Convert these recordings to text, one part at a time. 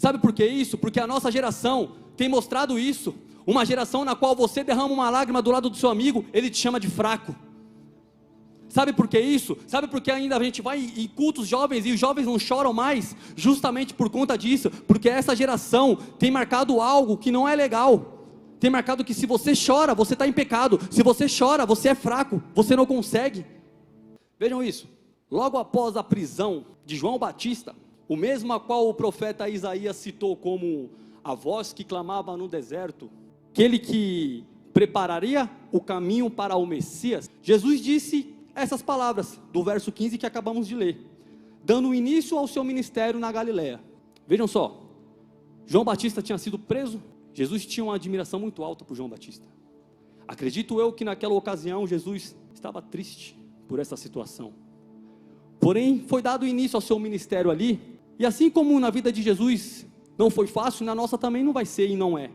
Sabe por que isso? Porque a nossa geração tem mostrado isso. Uma geração na qual você derrama uma lágrima do lado do seu amigo, ele te chama de fraco. Sabe por que isso? Sabe por que ainda a gente vai em cultos jovens e os jovens não choram mais? Justamente por conta disso, porque essa geração tem marcado algo que não é legal. Tem marcado que se você chora, você está em pecado. Se você chora, você é fraco, você não consegue. Vejam isso, logo após a prisão de João Batista, o mesmo a qual o profeta Isaías citou como a voz que clamava no deserto, aquele que prepararia o caminho para o Messias, Jesus disse essas palavras do verso 15 que acabamos de ler, dando início ao seu ministério na Galileia. Vejam só, João Batista tinha sido preso, Jesus tinha uma admiração muito alta por João Batista. Acredito eu que naquela ocasião Jesus estava triste por essa situação. Porém, foi dado início ao seu ministério ali, e assim como na vida de Jesus não foi fácil, na nossa também não vai ser e não é.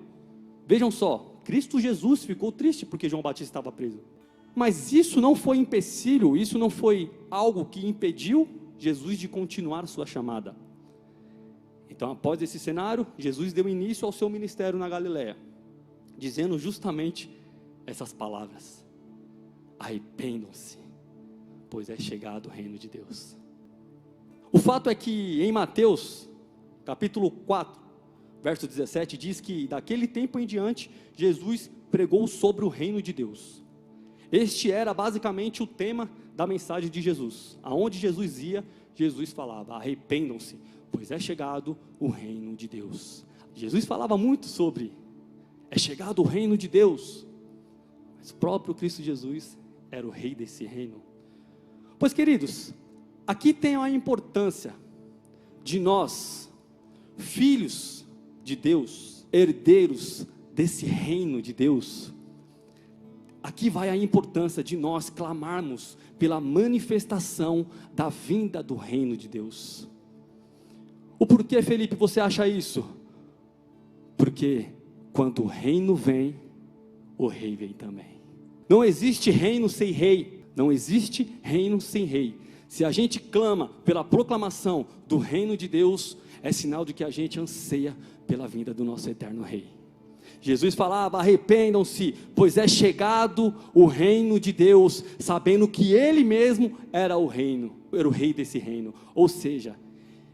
Vejam só, Cristo Jesus ficou triste porque João Batista estava preso. Mas isso não foi empecilho, isso não foi algo que impediu Jesus de continuar sua chamada. Então, após esse cenário, Jesus deu início ao seu ministério na Galileia, dizendo justamente essas palavras: arrependam-se, pois é chegado o reino de Deus. O fato é que em Mateus, capítulo 4, verso 17, diz que daquele tempo em diante, Jesus pregou sobre o reino de Deus. Este era basicamente o tema da mensagem de Jesus. Aonde Jesus ia, Jesus falava: arrependam-se, pois é chegado o reino de Deus. Jesus falava muito sobre, é chegado o reino de Deus, mas o próprio Cristo Jesus era o rei desse reino. Pois queridos, aqui tem a importância de nós, filhos de Deus, herdeiros desse reino de Deus. Aqui vai a importância de nós clamarmos pela manifestação da vinda do reino de Deus. O porquê, Felipe, você acha isso? Porque quando o reino vem, o rei vem também. Não existe reino sem rei, não existe reino sem rei. Se a gente clama pela proclamação do reino de Deus, é sinal de que a gente anseia pela vinda do nosso eterno rei. Jesus falava: arrependam-se, pois é chegado o reino de Deus, sabendo que Ele mesmo era o reino, era o rei desse reino. Ou seja,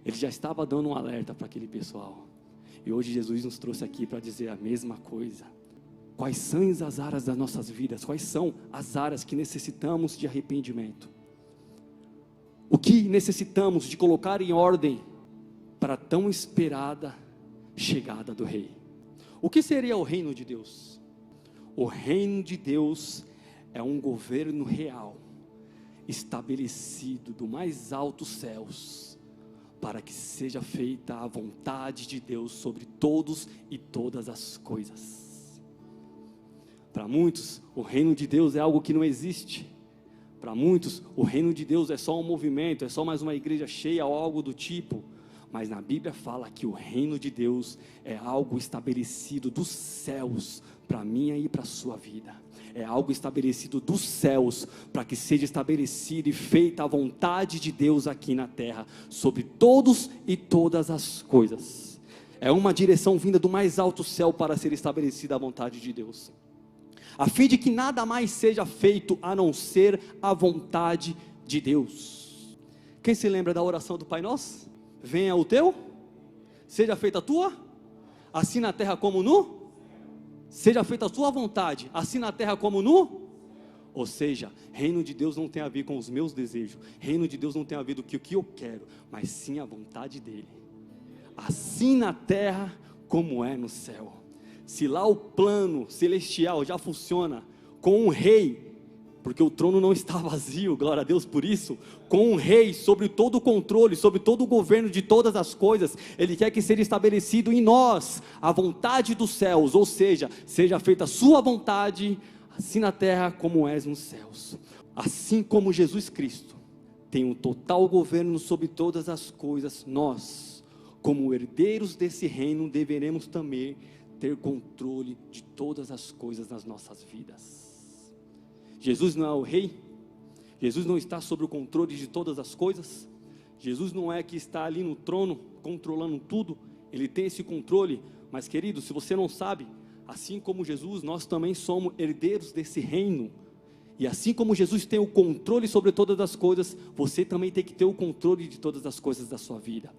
Ele já estava dando um alerta para aquele pessoal. E hoje Jesus nos trouxe aqui para dizer a mesma coisa. Quais são as áreas das nossas vidas? Quais são as áreas que necessitamos de arrependimento? O que necessitamos de colocar em ordem para a tão esperada chegada do rei? O que seria o reino de Deus? O reino de Deus é um governo real, estabelecido do mais altos céus, para que seja feita a vontade de Deus sobre todos e todas as coisas. Para muitos, o reino de Deus é algo que não existe. Para muitos, o reino de Deus é só um movimento, é só mais uma igreja cheia ou algo do tipo. Mas na Bíblia fala que o reino de Deus é algo estabelecido dos céus para a minha e para a sua vida. É algo estabelecido dos céus para que seja estabelecida e feita a vontade de Deus aqui na terra, sobre todos e todas as coisas. É uma direção vinda do mais alto céu para ser estabelecida a vontade de Deus, a fim de que nada mais seja feito a não ser a vontade de Deus. Quem se lembra da oração do Pai Nosso? Venha o teu, seja feita a tua, assim na terra como no, seja feita a tua vontade, assim na terra como no, ou seja, reino de Deus não tem a ver com os meus desejos, reino de Deus não tem a ver com o que eu quero, mas sim a vontade dele, assim na terra como é no céu. Se lá o plano celestial já funciona com um rei, porque o trono não está vazio, glória a Deus por isso, com um rei sobre todo o controle, sobre todo o governo de todas as coisas, Ele quer que seja estabelecido em nós a vontade dos céus, ou seja feita a sua vontade, assim na terra como és nos céus. Assim como Jesus Cristo tem um total governo sobre todas as coisas, nós, como herdeiros desse reino, deveremos também ter controle de todas as coisas nas nossas vidas. Jesus não é o rei, Jesus não está sobre o controle de todas as coisas, Jesus não é que está ali no trono controlando tudo, Ele tem esse controle, mas querido, se você não sabe, assim como Jesus, nós também somos herdeiros desse reino. E assim como Jesus tem o controle sobre todas as coisas, você também tem que ter o controle de todas as coisas da sua vida.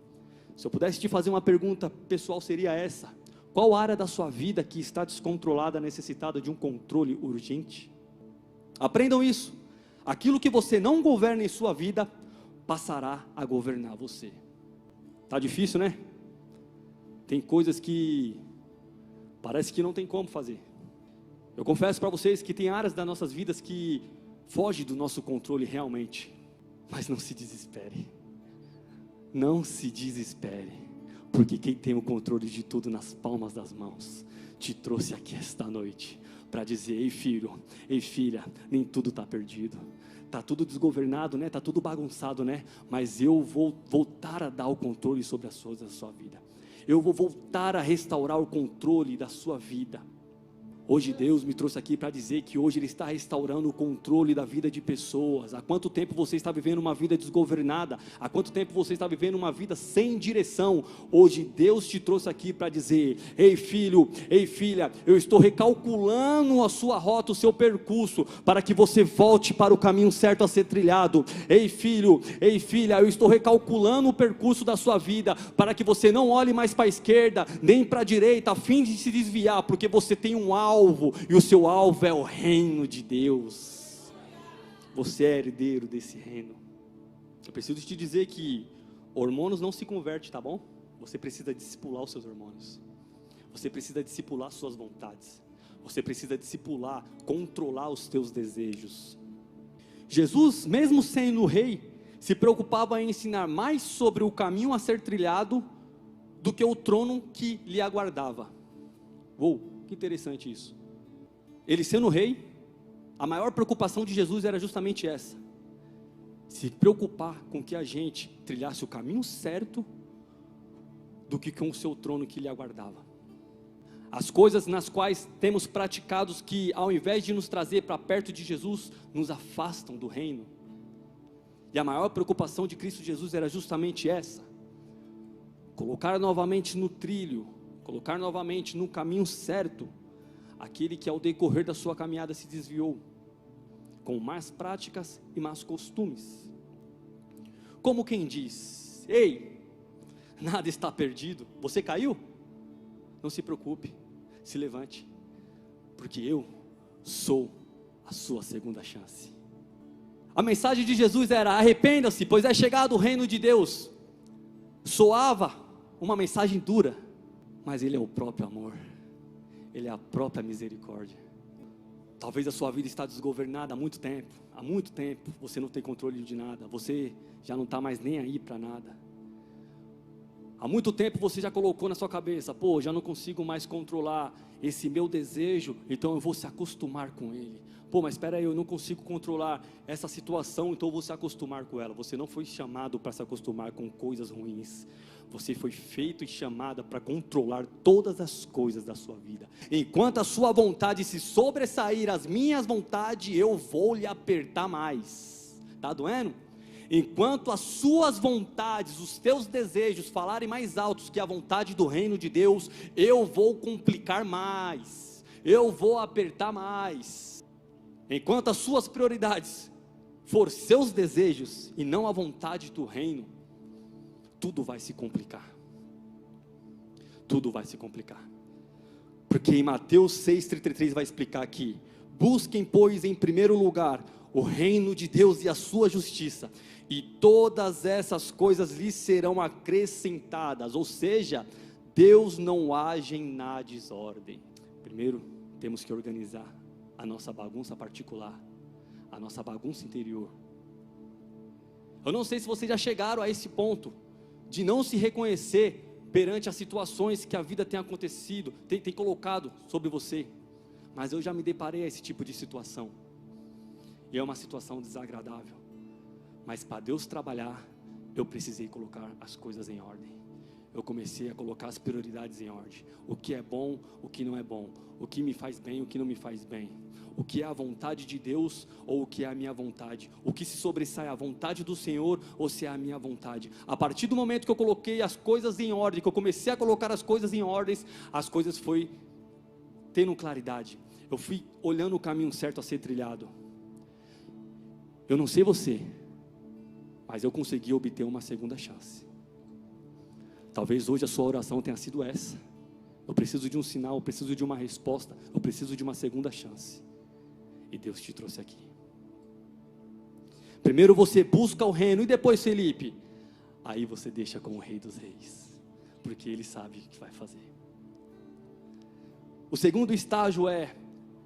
Se eu pudesse te fazer uma pergunta pessoal, seria essa: qual área da sua vida que está descontrolada, necessitada de um controle urgente? Aprendam isso. Aquilo que você não governa em sua vida, passará a governar você. Tá difícil, né? Tem coisas que parece que não tem como fazer. Eu confesso para vocês que tem áreas das nossas vidas que fogem do nosso controle realmente. Mas não se desespere. Não se desespere. Porque quem tem o controle de tudo nas palmas das mãos, te trouxe aqui esta noite para dizer: ei filho, ei filha, nem tudo está perdido. Está tudo desgovernado, né? Está tudo bagunçado, né? Mas eu vou voltar a dar o controle sobre as coisas da sua vida. Eu vou voltar a restaurar o controle da sua vida. Hoje Deus me trouxe aqui para dizer que hoje Ele está restaurando o controle da vida de pessoas. Há quanto tempo você está vivendo uma vida desgovernada? Há quanto tempo você está vivendo uma vida sem direção? Hoje Deus te trouxe aqui para dizer: ei filho, ei filha, eu estou recalculando a sua rota, o seu percurso, para que você volte para o caminho certo a ser trilhado. Ei filho, ei filha, eu estou recalculando o percurso da sua vida, para que você não olhe mais para a esquerda, nem para a direita, a fim de se desviar, porque você tem um alvo, e o seu alvo é o reino de Deus. Você é herdeiro desse reino. Eu preciso te dizer que hormônios não se convertem, tá bom? Você precisa discipular os seus hormônios. Você precisa discipular suas vontades. Você precisa discipular, controlar os teus desejos. Jesus, mesmo sendo rei, se preocupava em ensinar mais sobre o caminho a ser trilhado do que o trono que lhe aguardava. Uou! Que interessante isso. Ele sendo rei, a maior preocupação de Jesus era justamente essa: se preocupar com que a gente trilhasse o caminho certo, do que com o seu trono que lhe aguardava. As coisas nas quais temos praticados que, ao invés de nos trazer para perto de Jesus, nos afastam do reino. E a maior preocupação de Cristo Jesus era justamente essa: colocar novamente no trilho, colocar novamente no caminho certo, aquele que ao decorrer da sua caminhada se desviou, com más práticas e más costumes. Como quem diz: ei, nada está perdido. Você caiu? Não se preocupe, se levante, porque eu sou a sua segunda chance. A mensagem de Jesus era: arrependa-se, pois é chegado o reino de Deus. Soava uma mensagem dura, mas Ele é o próprio amor, Ele é a própria misericórdia. Talvez a sua vida está desgovernada há muito tempo, você não tem controle de nada, você já não está mais nem aí para nada. Há muito tempo você já colocou na sua cabeça: pô, já não consigo mais controlar esse meu desejo, então eu vou se acostumar com ele. Pô, mas espera aí, eu não consigo controlar essa situação, então eu vou se acostumar com ela. Você não foi chamado para se acostumar com coisas ruins. Você foi feito e chamada para controlar todas as coisas da sua vida. Enquanto a sua vontade se sobressair às minhas vontades, eu vou lhe apertar mais. Tá doendo? Enquanto as suas vontades, os teus desejos falarem mais altos que a vontade do reino de Deus, eu vou complicar mais, eu vou apertar mais. Enquanto as suas prioridades for seus desejos e não a vontade do reino, tudo vai se complicar. Tudo vai se complicar. Porque em Mateus 6,33 vai explicar aqui: busquem, pois, em primeiro lugar o reino de Deus e a sua justiça, e todas essas coisas lhes serão acrescentadas. Ou seja, Deus não age na desordem. Primeiro temos que organizar a nossa bagunça particular, a nossa bagunça interior. Eu não sei se vocês já chegaram a esse ponto de não se reconhecer perante as situações que a vida tem acontecido, tem colocado sobre você. Mas eu já me deparei a esse tipo de situação, e é uma situação desagradável. Mas para Deus trabalhar, eu precisei colocar as coisas em ordem. eu comecei a colocar as prioridades em ordem. O que é bom, o que não é bom. O que me faz bem, o que não me faz bem. O que é a vontade de Deus ou o que é a minha vontade. O que se sobressai, a vontade do Senhor ou se é a minha vontade. A partir do momento que eu coloquei as coisas em ordem, que eu comecei a colocar as coisas em ordens, as coisas foi tendo claridade. Eu fui olhando o caminho certo a ser trilhado. Eu não sei você, mas eu consegui obter uma segunda chance. Talvez hoje a sua oração tenha sido essa. Eu preciso de um sinal, eu preciso de uma resposta, eu preciso de uma segunda chance. E Deus te trouxe aqui. Primeiro você busca o reino e depois, Felipe, aí você deixa com o Rei dos Reis, porque Ele sabe o que vai fazer. O segundo estágio é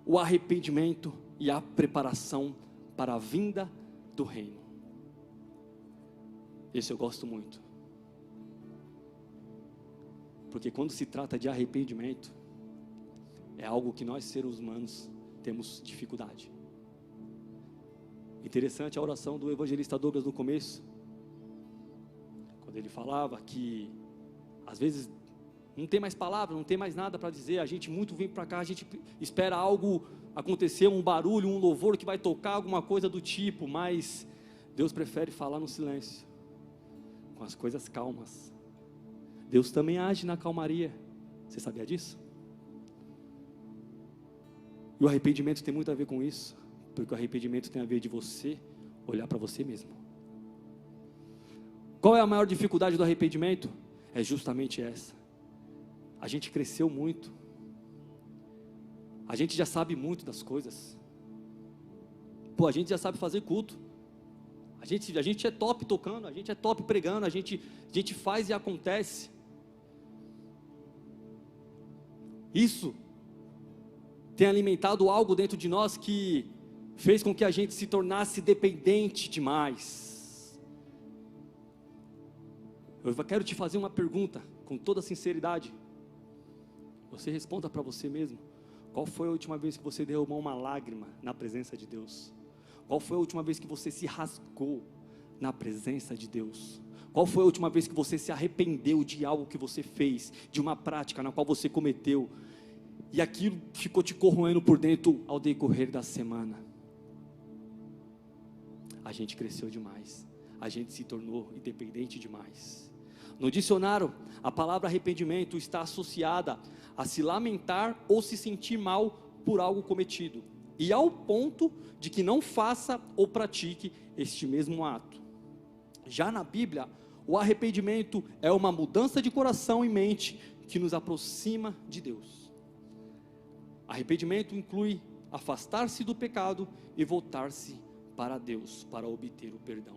o arrependimento e a preparação para a vinda do reino. Esse eu gosto muito. Porque quando se trata de arrependimento, é algo que nós seres humanos temos dificuldade. Interessante a oração do evangelista Douglas no começo, quando ele falava que às vezes não tem mais palavra, não tem mais nada para dizer, a gente muito vem para cá, a gente espera algo acontecer, um barulho, um louvor que vai tocar, alguma coisa do tipo, mas Deus prefere falar no silêncio, com as coisas calmas. Deus também age na calmaria. Você sabia disso? E o arrependimento tem muito a ver com isso, porque o arrependimento tem a ver de você olhar para você mesmo. Qual é a maior dificuldade do arrependimento? É justamente essa. A gente cresceu muito. A gente já sabe muito das coisas. Pô, a gente já sabe fazer culto. A gente é top tocando, a gente é top pregando, a gente faz e acontece. Isso tem alimentado algo dentro de nós que fez com que a gente se tornasse dependente demais. Eu quero te fazer uma pergunta, com toda sinceridade. Você responda para você mesmo. Qual foi a última vez que você derramou uma lágrima na presença de Deus? Qual foi a última vez que você se rasgou na presença de Deus? Qual foi a última vez que você se arrependeu de algo que você fez, de uma prática na qual você cometeu, e aquilo ficou te corroendo por dentro ao decorrer da semana? A gente cresceu demais, a gente se tornou independente demais. No dicionário, a palavra arrependimento está associada a se lamentar ou se sentir mal por algo cometido, e ao ponto de que não faça ou pratique este mesmo ato. Já na Bíblia, o arrependimento é uma mudança de coração e mente que nos aproxima de Deus. Arrependimento inclui afastar-se do pecado e voltar-se para Deus, para obter o perdão.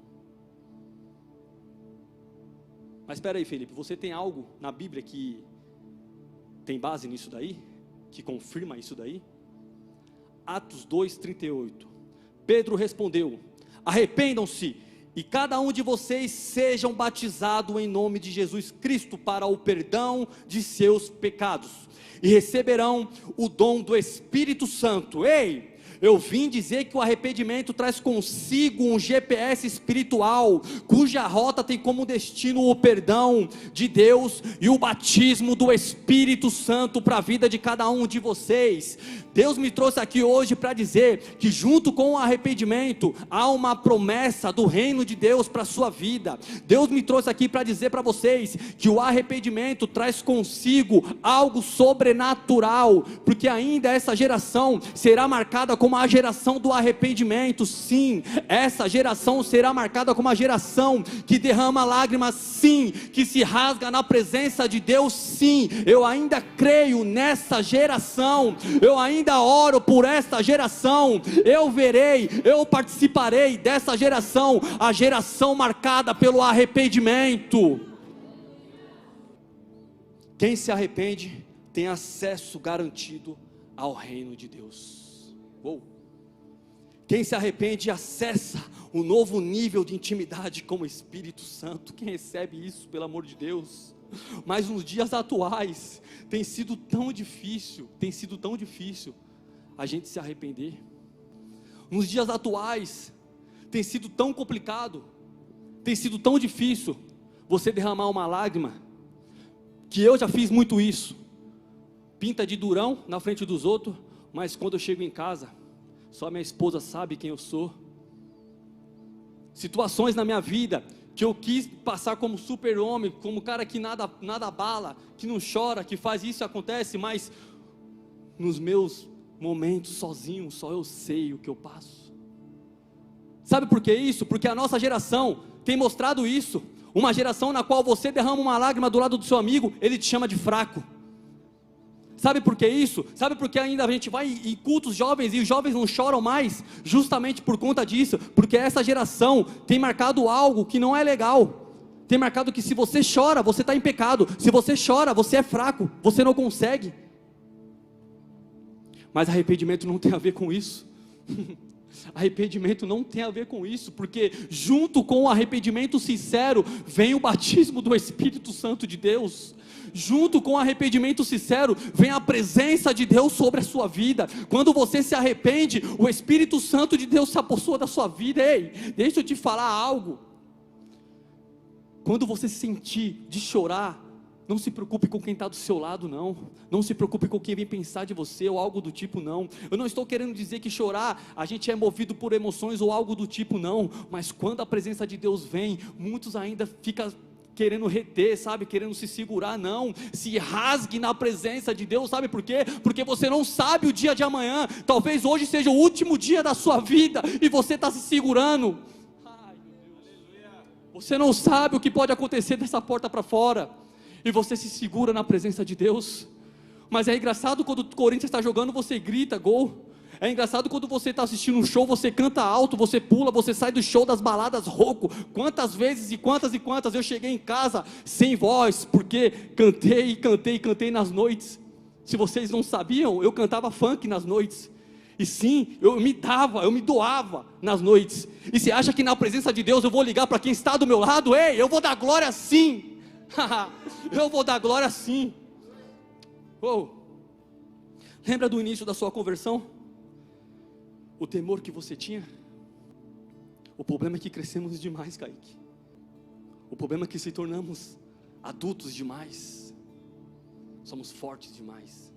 Mas espera aí, Felipe, você tem algo na Bíblia que tem base nisso daí? Que confirma isso daí? Atos 2:38. Pedro respondeu: arrependam-se e cada um de vocês sejam batizados em nome de Jesus Cristo para o perdão de seus pecados, e receberão o dom do Espírito Santo. Ei, eu vim dizer que o arrependimento traz consigo um GPS espiritual, cuja rota tem como destino o perdão de Deus e o batismo do Espírito Santo para a vida de cada um de vocês. Deus me trouxe aqui hoje para dizer que junto com o arrependimento há uma promessa do reino de Deus para a sua vida. Deus me trouxe aqui para dizer para vocês que o arrependimento traz consigo algo sobrenatural, porque ainda essa geração será marcada como a geração do arrependimento. Sim, essa geração será marcada como a geração que derrama lágrimas, sim, que se rasga na presença de Deus, sim. Eu ainda creio nessa geração, eu ainda oro por esta geração, eu verei, eu participarei dessa geração, a geração marcada pelo arrependimento. Quem se arrepende tem acesso garantido ao reino de Deus. Quem se arrepende acessa um novo nível de intimidade com o Espírito Santo. Quem recebe isso, pelo amor de Deus? Mas nos dias atuais tem sido tão difícil a gente se arrepender. Nos dias atuais tem sido tão complicado, tem sido tão difícil você derramar uma lágrima que eu já fiz muito isso. Pinta de durão na frente dos outros, mas quando eu chego em casa, só minha esposa sabe quem eu sou. Situações na minha vida que eu quis passar como super-homem, como cara que nada abala, que não chora, que faz isso e acontece, mas nos meus momentos sozinho, só eu sei o que eu passo. Sabe por que isso? Porque a nossa geração tem mostrado isso. Uma geração na qual você derrama uma lágrima do lado do seu amigo, ele te chama de fraco. Sabe por que isso? Sabe por que ainda a gente vai em cultos jovens e os jovens não choram mais? Justamente por conta disso, porque essa geração tem marcado algo que não é legal. Tem marcado que se você chora, você está em pecado. Se você chora, você é fraco, você não consegue. Mas arrependimento não tem a ver com isso. Arrependimento não tem a ver com isso, porque junto com o arrependimento sincero, vem o batismo do Espírito Santo de Deus. Junto com o arrependimento sincero, vem a presença de Deus sobre a sua vida. Quando você se arrepende, o Espírito Santo de Deus se apossou da sua vida. Ei, deixa eu te falar algo. Quando você se sentir de chorar, não se preocupe com quem está do seu lado, não. Não se preocupe com quem vem pensar de você ou algo do tipo, não. Eu não estou querendo dizer que chorar, a gente é movido por emoções ou algo do tipo, não. Mas quando a presença de Deus vem, muitos ainda ficam querendo reter, sabe, querendo se segurar. Não, se rasgue na presença de Deus. Sabe por quê? Porque você não sabe o dia de amanhã. Talvez hoje seja o último dia da sua vida e você está se segurando. Ai, meu Deus. Você não sabe o que pode acontecer dessa porta para fora e você se segura na presença de Deus. Mas é engraçado quando o Corinthians está jogando, você grita gol. É engraçado quando você está assistindo um show, você canta alto, você pula, você sai do show das baladas rouco. Quantas vezes e quantas eu cheguei em casa sem voz, porque cantei nas noites. Se vocês não sabiam, eu cantava funk nas noites. E sim, eu me doava nas noites. E você acha que na presença de Deus eu vou ligar para quem está do meu lado? Ei, eu vou dar glória sim. Eu vou dar glória sim. Oh. Lembra do início da sua conversão? O temor que você tinha? O problema é que crescemos demais, Kaique. O problema é que se tornamos adultos demais. Somos fortes demais.